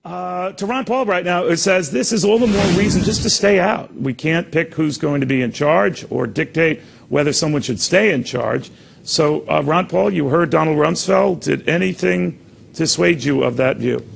To Ron Paul right now, it says this is all the more reason just to stay out. We can't pick who's going to be in charge or dictate whether someone should stay in charge. So, Ron Paul, you heard Donald Rumsfeld. Did anything dissuade you of that view?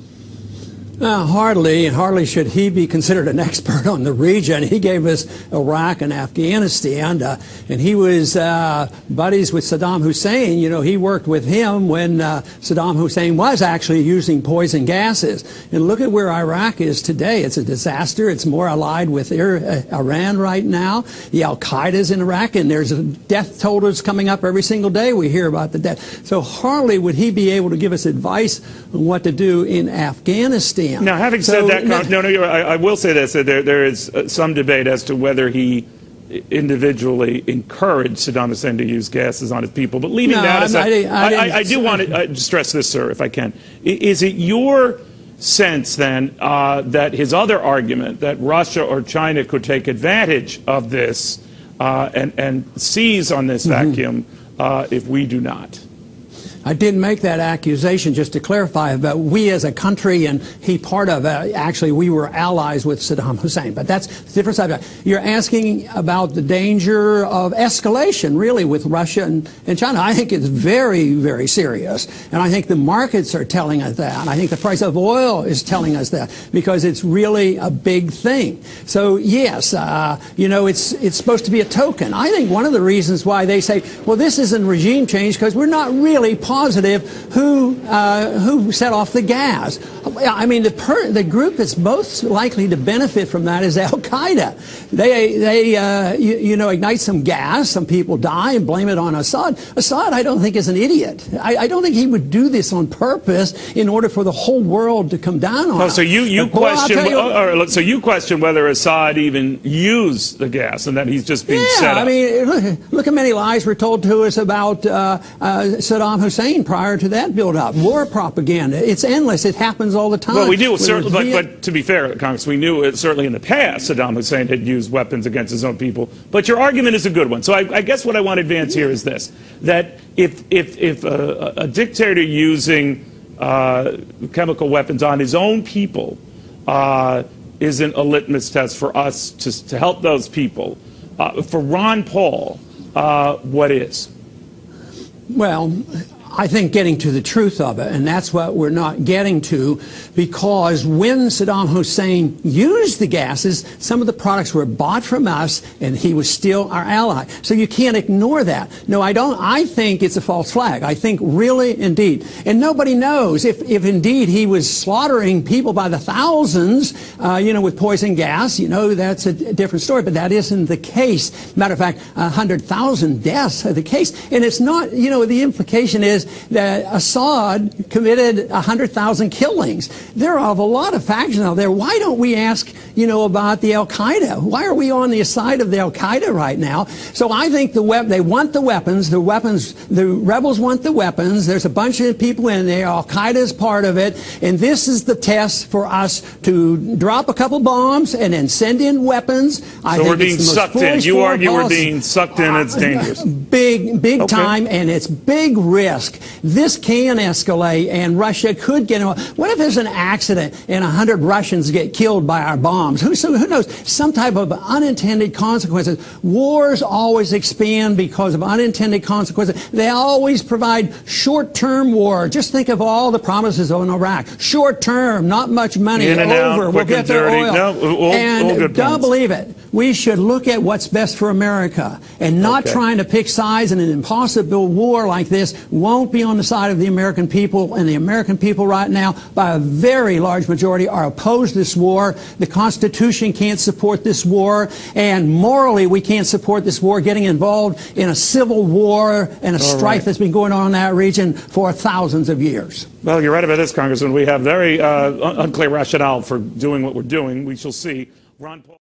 Hardly, and hardly should he be considered an expert on the region. He gave us Iraq and Afghanistan, and he was buddies with Saddam Hussein. You know, he worked with him when Saddam Hussein was actually using poison gases. And look at where Iraq is today. It's a disaster. It's more allied with Iran right now. The Al-Qaeda's in Iraq, and there's death totals coming up every single day. We hear about the death. So hardly would he be able to give us advice on what to do in Afghanistan. Now, having said that, I will say this, that there is some debate as to whether he individually encouraged Saddam Hussein to use gases on his people. But leaving that aside, I do want to stress this, sir, if I can. Is it your sense, then, that his other argument, that Russia or China could take advantage of this and seize on this vacuum if we do not? I didn't make that accusation, just to clarify, but we as a country, and he part of it, actually we were allies with Saddam Hussein, but that's a different subject. You're asking about the danger of escalation, really, with Russia and China. I think it's very, very serious, and I think the markets are telling us that, and I think the price of oil is telling us that, because it's really a big thing. So, yes, you know, it's supposed to be a token. I think one of the reasons why they say, well, this isn't regime change, because we're not really positive who set off the gas. I mean, the group that's most likely to benefit from that is Al-Qaeda. They you know, ignite some gas, some people die, and blame it on Assad. Assad, I don't think, is an idiot. I don't think he would do this on purpose in order for the whole world to come down on him. So you question, so you question whether Assad even used the gas and that he's just being set up. I mean, look how many lies were told to us about Saddam Hussein prior to that build-up. War propaganda. It's endless. It happens all the time. Well, we do, certainly, but to be fair, Congress, we knew it certainly in the past Saddam Hussein had used weapons against his own people. But your argument is a good one. So I guess what I want to advance here is this, that if a dictator using chemical weapons on his own people isn't a litmus test for us to help those people, for Ron Paul, what is? Well, I think getting to the truth of it, and that's what we're not getting to, because when Saddam Hussein used the gases, some of the products were bought from us, and he was still our ally. So you can't ignore that. No, I don't. I think it's a false flag. I think really, indeed. And nobody knows if indeed he was slaughtering people by the thousands, you know, with poison gas. You know, that's a different story, but that isn't the case. Matter of fact, 100,000 deaths are the case. And it's not, you know, the implication is that Assad committed 100,000 killings. There are a lot of factions out there. Why don't we ask, you know, about the Al-Qaeda? Why are we on the side of the Al-Qaeda right now? So I think they want the weapons. The rebels want the weapons. There's a bunch of people in there. Al-Qaeda is part of it. And this is the test for us to drop a couple bombs and then send in weapons. So we're being sucked in. You argue we're being sucked in. It's dangerous. Big time, and it's big risk. This can escalate, and Russia could get involved. What if there's an accident and 100 Russians get killed by our bombs? Who knows? Some type of unintended consequences. Wars always expand because of unintended consequences. They always provide short-term war. Just think of all the promises on Iraq. Short-term, not much money. In and over. Out, we'll get their oil. No, and don't believe it. We should look at what's best for America, and not trying to pick sides in an impossible war like this won't be on the side of the American people, and the American people right now, by a very large majority, are opposed to this war. The Constitution can't support this war, and morally we can't support this war, getting involved in a civil war and a strife that's been going on in that region for thousands of years. Well, you're right about this, Congressman. We have very unclear rationale for doing what we're doing. We shall see. Ron Paul